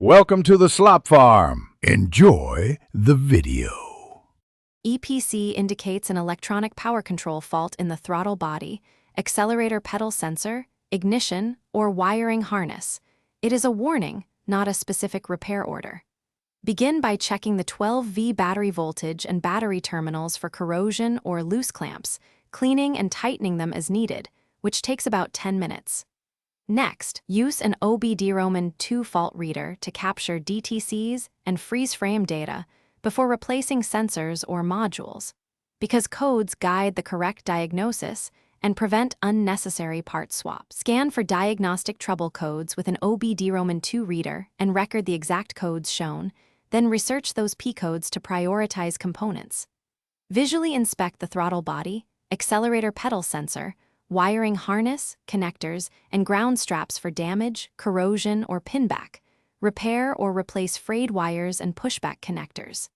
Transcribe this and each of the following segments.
Welcome to the Slop Farm. Enjoy the video. EPC indicates an electronic power control fault in the throttle body, accelerator pedal sensor, ignition, or wiring harness. It is a warning, not a specific repair order. Begin by checking the 12V battery voltage and battery terminals for corrosion or loose clamps, cleaning and tightening them as needed, which takes about 10 minutes. Next, use an OBD-ROMAN 2 fault reader to capture DTCs and freeze frame data before replacing sensors or modules, because codes guide the correct diagnosis and prevent unnecessary part swaps. Scan for diagnostic trouble codes with an OBD-ROMAN 2 reader and record the exact codes shown, then research those P-codes to prioritize components. Visually inspect the throttle body, accelerator pedal sensor, wiring harness, connectors, and ground straps for damage, corrosion, or pinback. Repair or replace frayed wires and pushback connectors.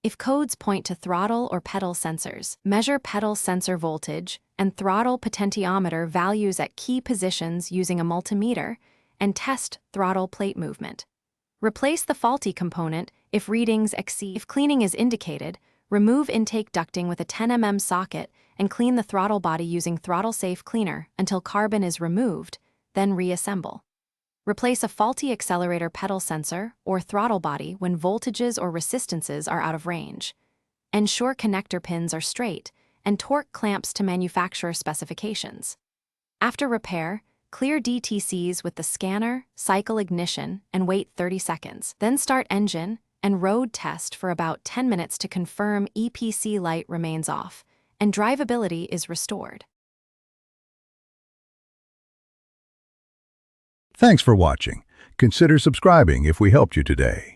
If codes point to throttle or pedal sensors, measure pedal sensor voltage and throttle potentiometer values at key positions using a multimeter, and test throttle plate movement. Replace the faulty component if readings exceed. If cleaning is indicated, remove intake ducting with a 10 mm socket and clean the throttle body using throttle-safe cleaner until carbon is removed, then reassemble. Replace a faulty accelerator pedal sensor or throttle body when voltages or resistances are out of range. Ensure connector pins are straight and torque clamps to manufacturer specifications. After repair, clear DTCs with the scanner, cycle ignition, and wait 30 seconds. Then start engine and road test for about 10 minutes to confirm EPC light remains off and drivability is restored. Thanks for watching. Consider subscribing if we helped you today.